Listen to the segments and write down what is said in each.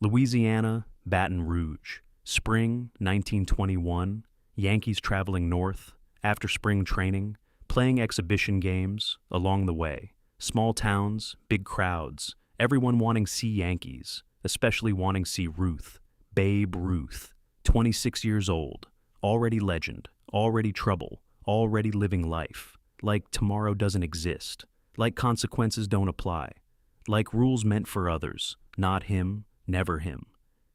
Louisiana, Baton Rouge. Spring 1921. Yankees traveling north. After spring training. Playing exhibition games. Along the way. Small towns, big crowds. Everyone wanting see Yankees. Especially wanting see Ruth. Babe Ruth. 26 years old. Already legend. Already trouble. Already living life. Like tomorrow doesn't exist. Like consequences don't apply. Like rules meant for others. Not him. Never him.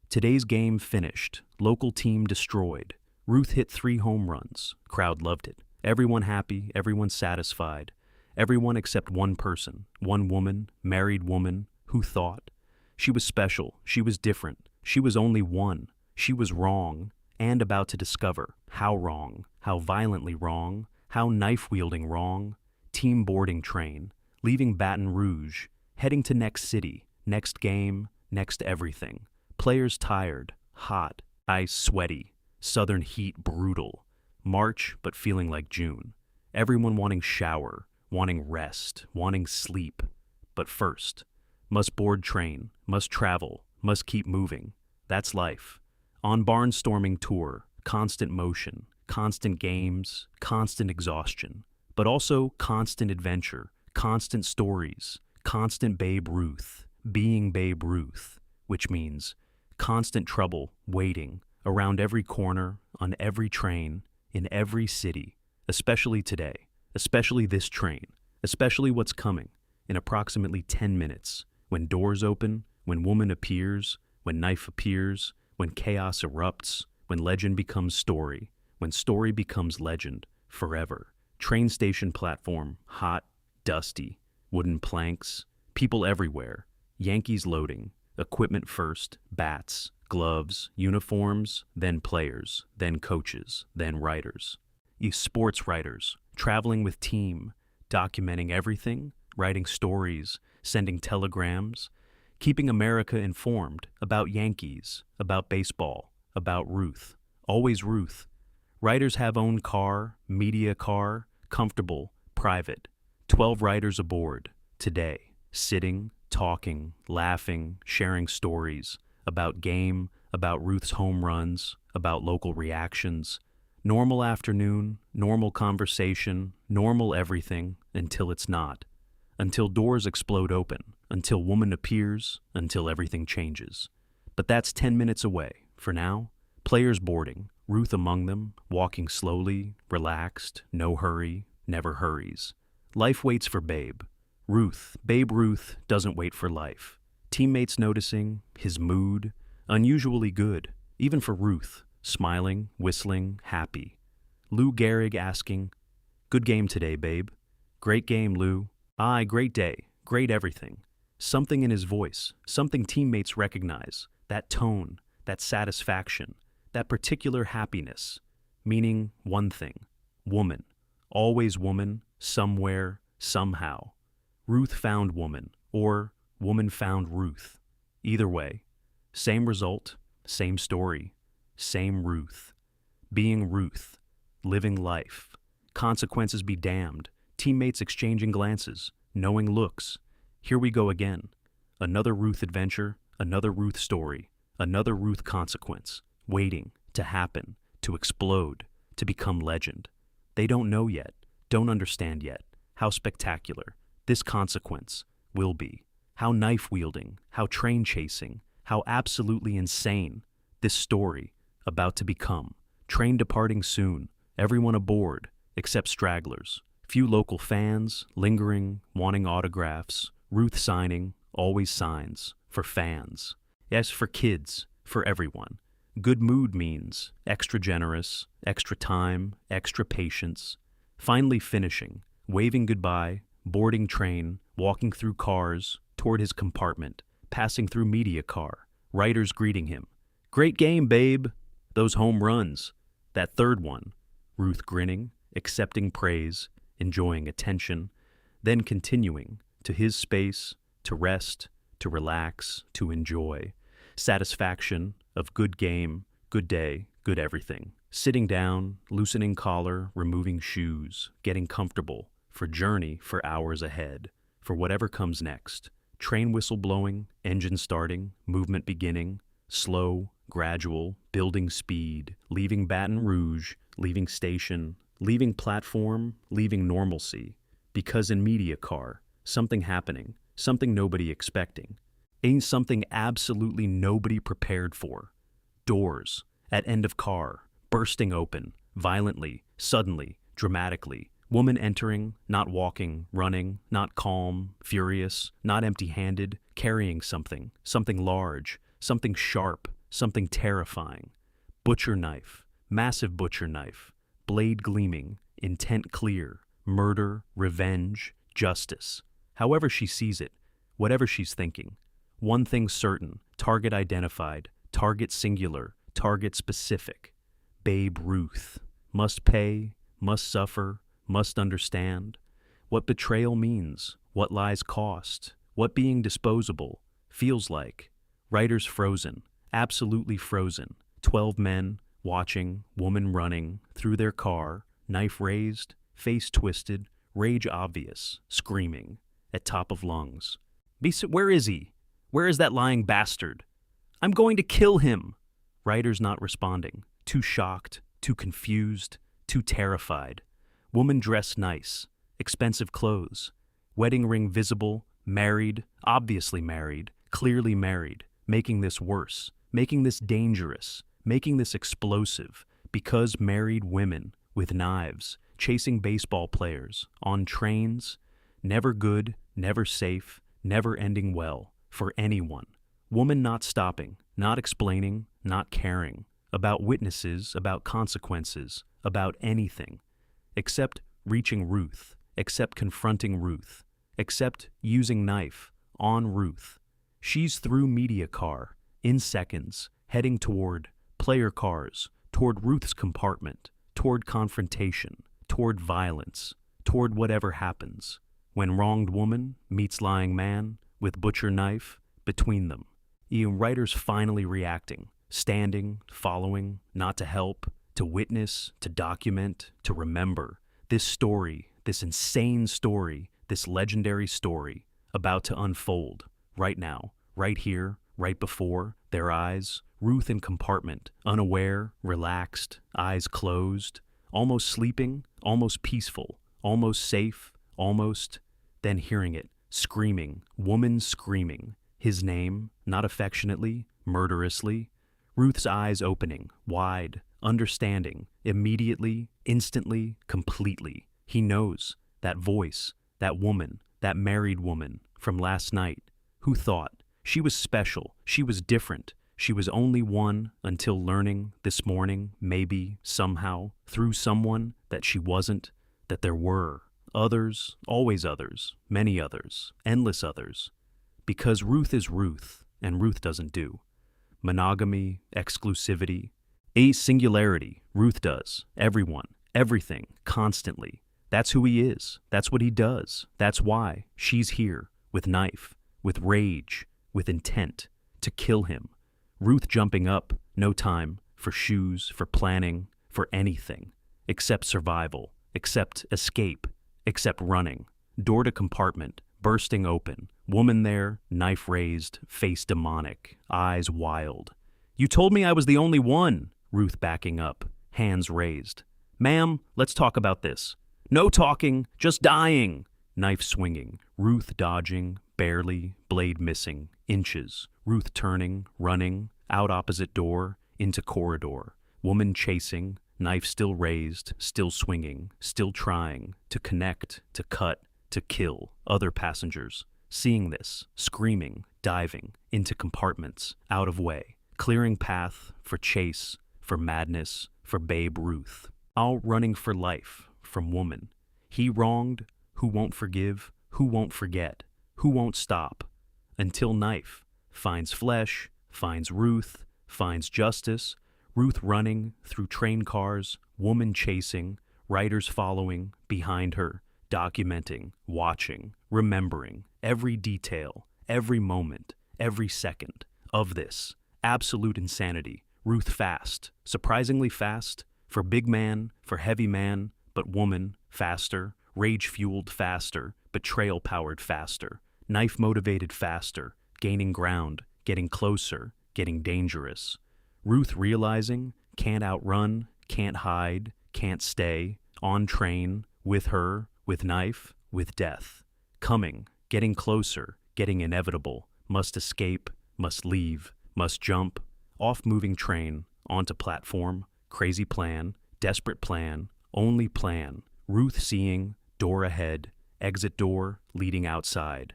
Today's game finished. Local team destroyed. Ruth hit 3 home runs. Crowd loved it. Everyone happy, everyone satisfied. Everyone except one person, one woman, married woman, who thought. She was special, she was different, she was only one. She was wrong, and about to discover how wrong, how violently wrong, how knife-wielding wrong. Team boarding train, leaving Baton Rouge, heading to next city, next game, next everything. Players tired, hot, ice sweaty, southern heat brutal. March, but feeling like June. Everyone wanting shower, wanting rest, wanting sleep. But first, must board train, must travel, must keep moving. That's life. On barnstorming tour, constant motion, constant games, constant exhaustion. But also constant adventure, constant stories, constant Babe Ruth, being Babe Ruth, which means constant trouble, waiting, around every corner, on every train, in every city, especially today, especially this train, especially what's coming in approximately 10 minutes, when doors open, when woman appears, when knife appears, when chaos erupts, when legend becomes story, when story becomes legend, forever. Train station platform, hot, dusty, wooden planks, people everywhere, Yankees loading, equipment first, bats, gloves, uniforms, then players, then coaches, then writers. You sports writers, traveling with team, documenting everything, writing stories, sending telegrams, keeping America informed about Yankees, about baseball, about Ruth. Always Ruth. Writers have own car, media car, comfortable, private. 12 writers aboard, today, sitting, talking, laughing, sharing stories, about game, about Ruth's home runs, about local reactions. Normal afternoon, normal conversation, normal everything, until it's not. Until doors explode open, until woman appears, until everything changes. But that's 10 minutes away. For now, players boarding, Ruth among them, walking slowly, relaxed, no hurry, never hurries. Life waits for Babe. Ruth, Babe Ruth, doesn't wait for life. Teammates noticing, his mood, unusually good, even for Ruth, smiling, whistling, happy. Lou Gehrig asking, "Good game today, Babe." "Great game, Lou." "Aye, great day, great everything." Something in his voice, something teammates recognize, that tone, that satisfaction, that particular happiness, meaning one thing, woman, always woman, somewhere, somehow. Ruth found woman, or woman found Ruth. Either way, same result, same story, same Ruth. Being Ruth, living life. Consequences be damned, teammates exchanging glances, knowing looks. Here we go again. Another Ruth adventure, another Ruth story, another Ruth consequence, waiting to happen, to explode, to become legend. They don't know yet, don't understand yet, how spectacular this consequence will be. How knife-wielding, how train-chasing, how absolutely insane this story about to become. Train departing soon, everyone aboard, except stragglers. Few local fans, lingering, wanting autographs. Ruth signing, always signs, for fans. Yes, for kids, for everyone. Good mood means extra generous, extra time, extra patience. Finally finishing, waving goodbye, boarding train, walking through cars, toward his compartment, passing through media car, writers greeting him. "Great game, Babe." Those home runs. That third one. Ruth grinning, accepting praise, enjoying attention, then continuing to his space, to rest, to relax, to enjoy. Satisfaction of good game, good day, good everything. Sitting down, loosening collar, removing shoes, getting comfortable, for journey for hours ahead, for whatever comes next. Train whistle blowing, engine starting, movement beginning, slow, gradual, building speed, leaving Baton Rouge, leaving station, leaving platform, leaving normalcy. Because in media car, something happening, something nobody expecting. Ain't something absolutely nobody prepared for. Doors, at end of car, bursting open, violently, suddenly, dramatically. Woman entering, not walking, running, not calm, furious, not empty-handed, carrying something, something large, something sharp, something terrifying. Butcher knife, massive butcher knife, blade gleaming, intent clear, murder, revenge, justice. However she sees it, whatever she's thinking. One thing certain, target identified, target singular, target specific. Babe Ruth. Must pay, must suffer, must understand. What betrayal means, what lies cost, what being disposable feels like. Writers frozen, absolutely frozen. 12 men, watching, woman running, through their car, knife raised, face twisted, rage obvious, screaming, at top of lungs. Where is he? Where is that lying bastard? I'm going to kill him! Writers not responding, too shocked, too confused, too terrified. Woman dressed nice, expensive clothes, wedding ring visible, married, obviously married, clearly married, making this worse, making this dangerous, making this explosive, because married women with knives, chasing baseball players, on trains, never good, never safe, never ending well, for anyone. Woman not stopping, not explaining, not caring, about witnesses, about consequences, about anything, except reaching Ruth, except confronting Ruth, except using knife on Ruth. She's through media car, in seconds, heading toward player cars, toward Ruth's compartment, toward confrontation, toward violence, toward whatever happens. When wronged woman meets lying man with butcher knife between them. Writers finally reacting, standing, following, not to help, to witness, to document, to remember. This story, this insane story, this legendary story about to unfold right now, right here, right before their eyes. Ruth in compartment, unaware, relaxed, eyes closed, almost sleeping, almost peaceful, almost safe, almost, then hearing it, screaming, woman screaming, his name, not affectionately, murderously, Ruth's eyes opening, wide, understanding, immediately, instantly, completely. He knows, that voice, that woman, that married woman from last night, who thought she was special, she was different, she was only one until learning this morning, maybe, somehow, through someone, that she wasn't, that there were others, always others, many others, endless others. Because Ruth is Ruth, and Ruth doesn't do. Monogamy, exclusivity, a singularity, Ruth does. Everyone, everything, constantly. That's who he is. That's what he does. That's why she's here, with knife, with rage, with intent, to kill him. Ruth jumping up, no time, for shoes, for planning, for anything, except survival, except escape, except running. Door to compartment, bursting open. Woman there, knife raised, face demonic, eyes wild. You told me I was the only one. Ruth backing up, hands raised. Ma'am, let's talk about this. No talking, just dying. Knife swinging, Ruth dodging, barely, blade missing, inches. Ruth turning, running, out opposite door, into corridor. Woman chasing, knife still raised, still swinging, still trying to connect, to cut, to kill other passengers. Seeing this, screaming, diving into compartments, out of way, clearing path for chase, for madness, for Babe Ruth. All running for life from woman. He wronged, who won't forgive, who won't forget, who won't stop, until knife finds flesh, finds Ruth, finds justice, Ruth running through train cars, woman chasing, writers following behind her, documenting, watching, remembering every detail, every moment, every second of this absolute insanity. Ruth fast, surprisingly fast, for big man, for heavy man, but woman faster, rage-fueled faster, betrayal-powered faster. Knife motivated faster, gaining ground, getting closer, getting dangerous. Ruth realizing, can't outrun, can't hide, can't stay, on train, with her, with knife, with death. Coming, getting closer, getting inevitable, must escape, must leave, must jump, off moving train, onto platform, crazy plan, desperate plan, only plan. Ruth seeing, door ahead, exit door, leading outside.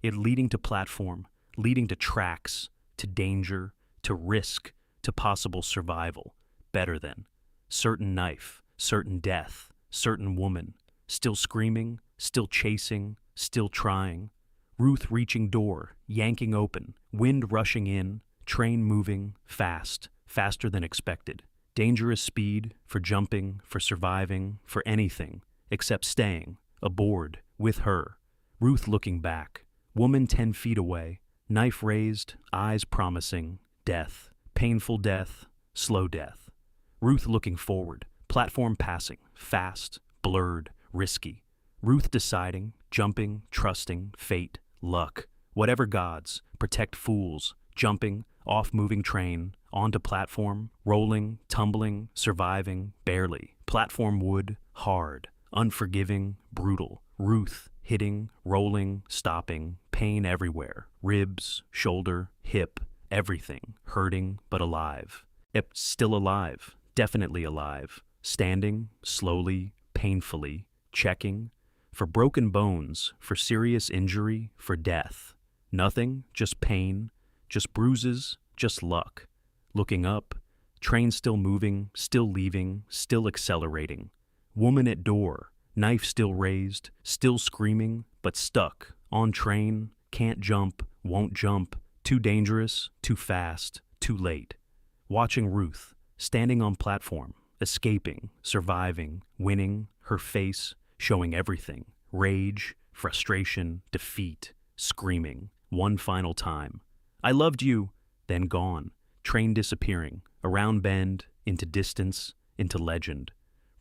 It leading to platform, leading to tracks, to danger, to risk, to possible survival. Better than. Certain knife, certain death, certain woman. Still screaming, still chasing, still trying. Ruth reaching door, yanking open, wind rushing in, train moving, fast, faster than expected. Dangerous speed, for jumping, for surviving, for anything, except staying, aboard, with her. Ruth looking back, woman 10 feet away, knife raised, eyes promising, death, painful death, slow death. Ruth looking forward, platform passing, fast, blurred, risky. Ruth deciding, jumping, trusting, fate, luck, whatever gods, protect fools, jumping, off moving train, onto platform, rolling, tumbling, surviving, barely. Platform wood, hard, unforgiving, brutal. Ruth, hitting, rolling, stopping, pain everywhere. Ribs, shoulder, hip, everything, hurting but alive. Still alive, definitely alive. Standing, slowly, painfully, checking. For broken bones, for serious injury, for death. Nothing, just pain, just bruises, just luck. Looking up, train still moving, still leaving, still accelerating. Woman at door, knife still raised, still screaming, but stuck, on train, can't jump, won't jump, too dangerous, too fast, too late. Watching Ruth, standing on platform, escaping, surviving, winning, her face, showing everything. Rage, frustration, defeat, screaming, one final time. I loved you, then gone. Train disappearing, around bend, into distance, into legend.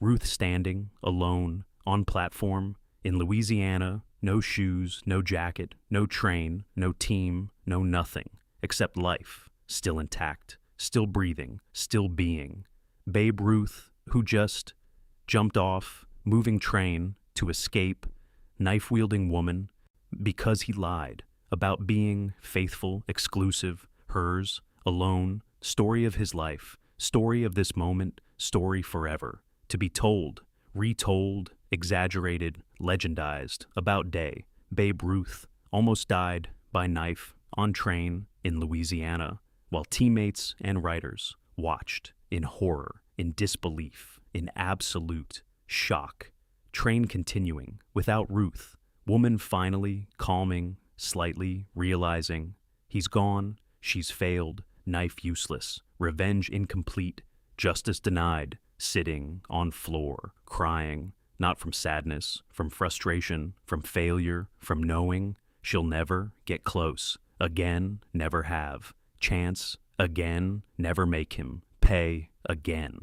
Ruth standing, alone, on platform, in Louisiana, no shoes, no jacket, no train, no team, no nothing, except life, still intact, still breathing, still being. Babe Ruth, who just jumped off, moving train, to escape, knife-wielding woman, because he lied about being faithful, exclusive, hers, alone, story of his life, story of this moment, story forever, to be told, retold, exaggerated, legendized, about day. Babe Ruth almost died by knife on train in Louisiana, while teammates and writers watched in horror, in disbelief, in absolute shock. Train continuing, without Ruth, woman finally calming, slightly realizing, he's gone, she's failed, knife useless, revenge incomplete, justice denied, sitting on floor, crying, not from sadness, from frustration, from failure, from knowing she'll never get close, again, never have, chance, again, never make him, pay, again.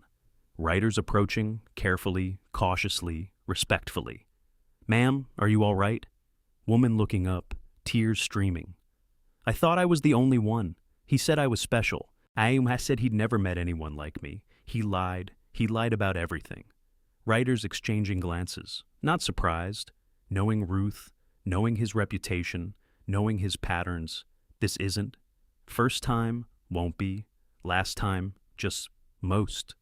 Writers approaching, carefully, cautiously, respectfully. Ma'am, are you all right? Woman looking up, tears streaming. I thought I was the only one. He said I was special. I said he'd never met anyone like me. He lied. He lied about everything. Writers exchanging glances, not surprised, knowing Ruth, knowing his reputation, knowing his patterns. This isn't. First time, won't be. Last time, just most.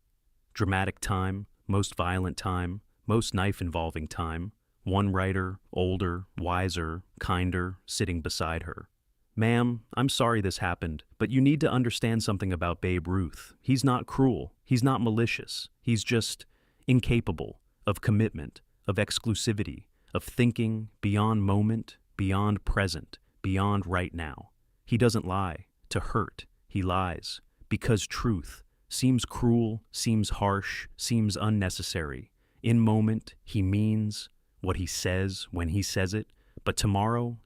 Dramatic time, most violent time, most knife-involving time. One writer, older, wiser, kinder, sitting beside her. Ma'am, I'm sorry this happened, but you need to understand something about Babe Ruth. He's not cruel. He's not malicious. He's just incapable of commitment, of exclusivity, of thinking beyond moment, beyond present, beyond right now. He doesn't lie to hurt. He lies because truth seems cruel, seems harsh, seems unnecessary. In moment, he means what he says when he says it, but tomorrow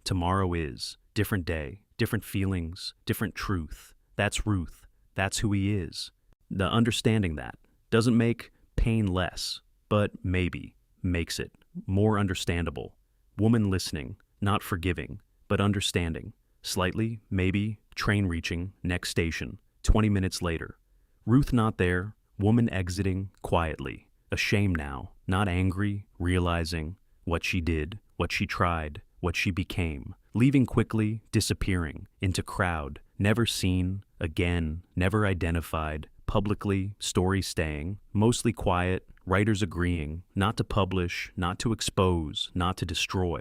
is. Different day, different feelings, different truth. That's Ruth. That's who he is. The understanding that doesn't make pain less, but maybe makes it more understandable. Woman listening, not forgiving, but understanding. Slightly, maybe, train reaching, next station, 20 minutes later. Ruth not there, woman exiting, quietly. Ashamed now, not angry, realizing what she did, what she tried, what she became. Leaving quickly, disappearing, into crowd, never seen, again, never identified, publicly, story staying, mostly quiet, writers agreeing, not to publish, not to expose, not to destroy.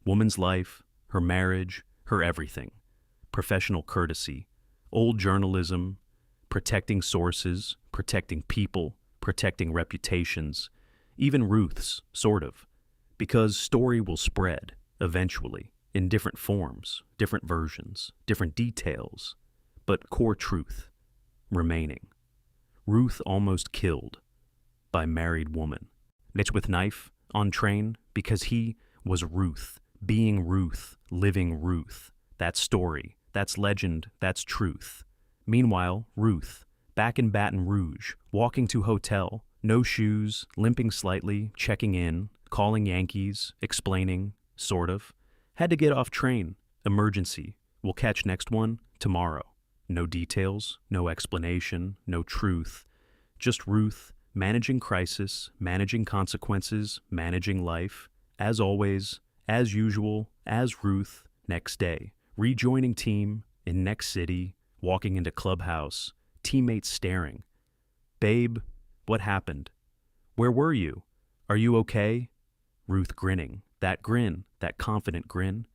Woman's life, her marriage, her everything. Professional courtesy, old journalism, protecting sources, protecting people, protecting reputations, even Ruth's, sort of. Because story will spread, eventually, in different forms, different versions, different details, but core truth remaining. Ruth almost killed by married woman. It's with knife on train because he was Ruth, being Ruth, living Ruth. That's story, that's legend, that's truth. Meanwhile, Ruth, back in Baton Rouge, walking to hotel, no shoes, limping slightly, checking in, calling Yankees, explaining, sort of. Had to get off train, emergency. We'll catch next one tomorrow. No details, no explanation, no truth. Just Ruth, managing crisis, managing consequences, managing life. As always, as usual, as Ruth, next day. Rejoining team, in next city, walking into clubhouse, teammates staring. Babe, what happened? Where were you? Are you okay? Ruth grinning, that grin, that confident grin.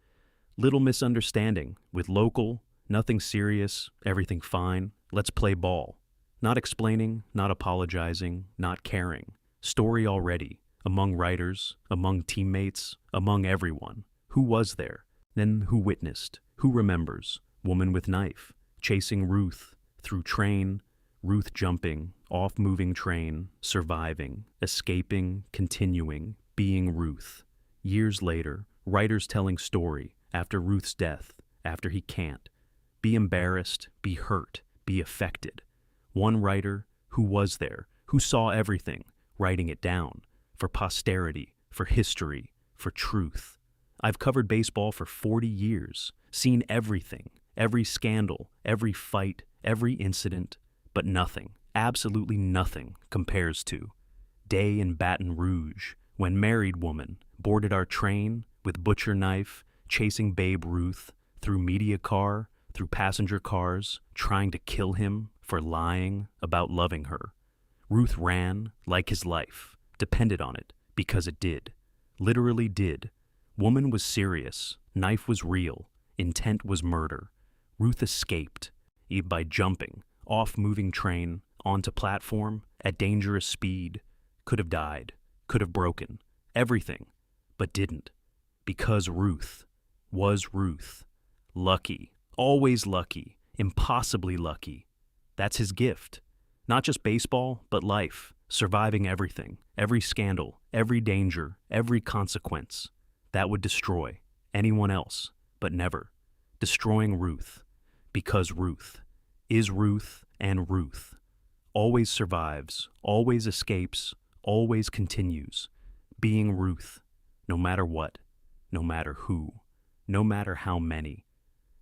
Little misunderstanding, with local, nothing serious, everything fine, let's play ball. Not explaining, not apologizing, not caring. Story already, among writers, among teammates, among everyone. Who was there? Then who witnessed? Who remembers? Woman with knife, chasing Ruth, through train, Ruth jumping, off moving train, surviving, escaping, continuing, being Ruth. Years later, writers telling story, after Ruth's death, after he can't. Be embarrassed, be hurt, be affected. One writer who was there, who saw everything, writing it down, for posterity, for history, for truth. I've covered baseball for 40 years, seen everything, every scandal, every fight, every incident, but nothing, absolutely nothing compares to day in Baton Rouge, when married woman boarded our train with butcher knife, chasing Babe Ruth through media car, through passenger cars, trying to kill him for lying about loving her. Ruth ran like his life, depended on it, because it did. Literally did. Woman was serious, knife was real, intent was murder. Ruth escaped, by jumping, off moving train, onto platform, at dangerous speed. Could have died, could have broken, everything, but didn't. Because Ruth was Ruth. Lucky, always lucky, impossibly lucky. That's his gift. Not just baseball, but life, surviving everything, every scandal, every danger, every consequence. That would destroy anyone else, but never. Destroying Ruth, because Ruth is Ruth and Ruth. Always survives, always escapes, always continues. Being Ruth, no matter what, no matter who, no matter how many.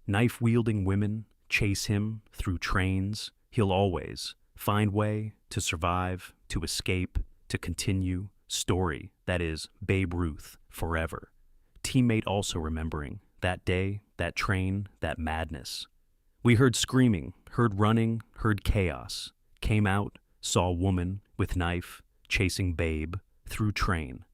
Knife-wielding women chase him through trains. He'll always find way to survive, to escape, to continue. Story, that is, Babe Ruth, forever. Teammate also remembering that day, that train, that madness. We heard screaming, heard running, heard chaos. Came out, saw woman with knife, chasing Babe, through train.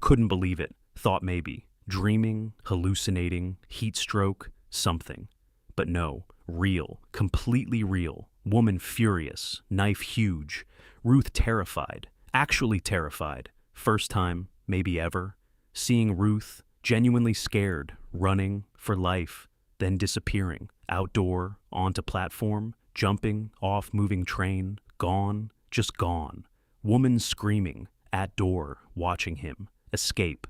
Couldn't believe it, thought maybe. Dreaming, hallucinating, heat stroke, something. But no, real, completely real. Woman furious, knife huge. Ruth terrified, actually terrified. First time, maybe ever. Seeing Ruth, genuinely scared, running for life, then disappearing. Outdoor, onto platform, jumping, off moving train, gone, just gone. Woman screaming, at door, watching him, escape.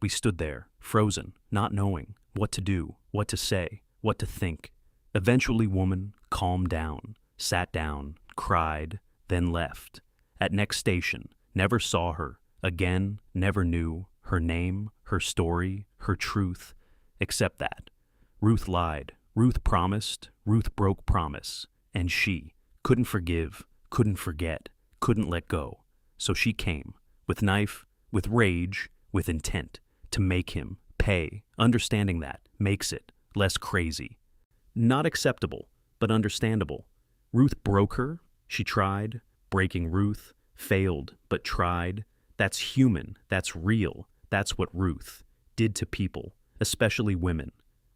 We stood there, frozen, not knowing what to do, what to say, what to think. Eventually woman calmed down, sat down, cried, then left. At next station, never saw her, again, never knew her name, her story, her truth, except that. Ruth lied. Ruth promised. Ruth broke promise. And she couldn't forgive, couldn't forget, couldn't let go. So she came, with knife, with rage, with intent, to make him pay. Understanding that makes it less crazy. Not acceptable, but understandable. Ruth broke her. She tried. Breaking Ruth. Failed, but tried. That's human. That's real. That's what Ruth did to people, especially women.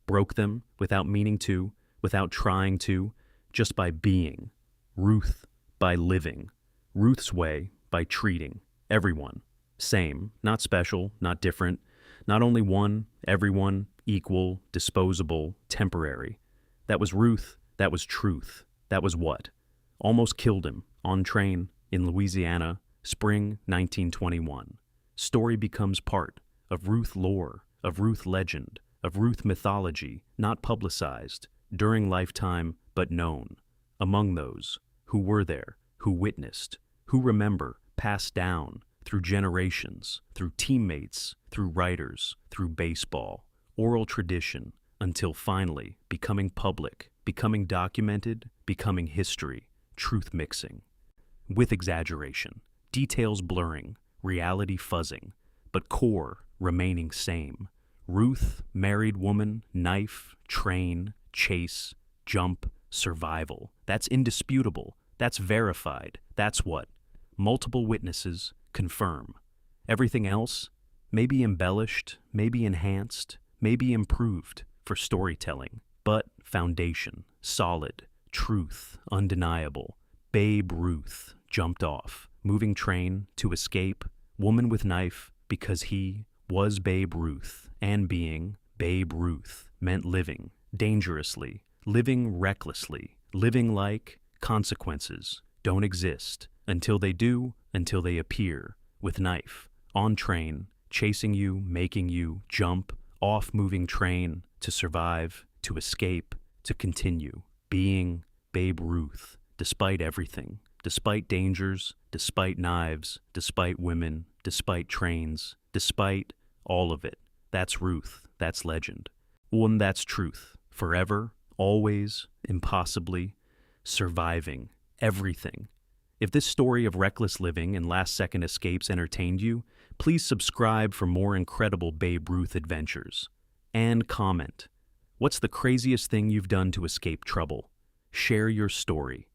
Broke them without meaning to, without trying to, just by being. Ruth by living. Ruth's way by treating everyone. Same, not special, not different. Not only one, everyone, equal, disposable, temporary. That was Ruth. That was truth. That was what? Almost killed him on train in Louisiana, spring 1921. Story becomes part of Ruth lore, of Ruth legend, of Ruth mythology, not publicized, during lifetime but known. Among those who were there, who witnessed, who remember, passed down through generations, through teammates, through writers, through baseball, oral tradition, until finally becoming public, becoming documented, becoming history, truth mixing. With exaggeration, details blurring, reality fuzzing, but core remaining same. Ruth, married woman, knife, train, chase, jump, survival. That's indisputable. That's verified. That's what multiple witnesses confirm. Everything else may be embellished, may be enhanced, may be improved for storytelling, but foundation, solid, truth, undeniable. Babe Ruth jumped off, moving train to escape, woman with knife, because he was Babe Ruth, and being Babe Ruth meant living dangerously, living recklessly, living like consequences don't exist until they do, until they appear, with knife, on train, chasing you, making you jump, off moving train, to survive, to escape, to continue, being Babe Ruth, despite everything, despite dangers, despite knives, despite women, despite trains, despite all of it. That's Ruth, that's legend. One that's truth, forever, always, impossibly, surviving, everything. If this story of reckless living and last-second escapes entertained you, please subscribe for more incredible Babe Ruth adventures. And comment. What's the craziest thing you've done to escape trouble? Share your story.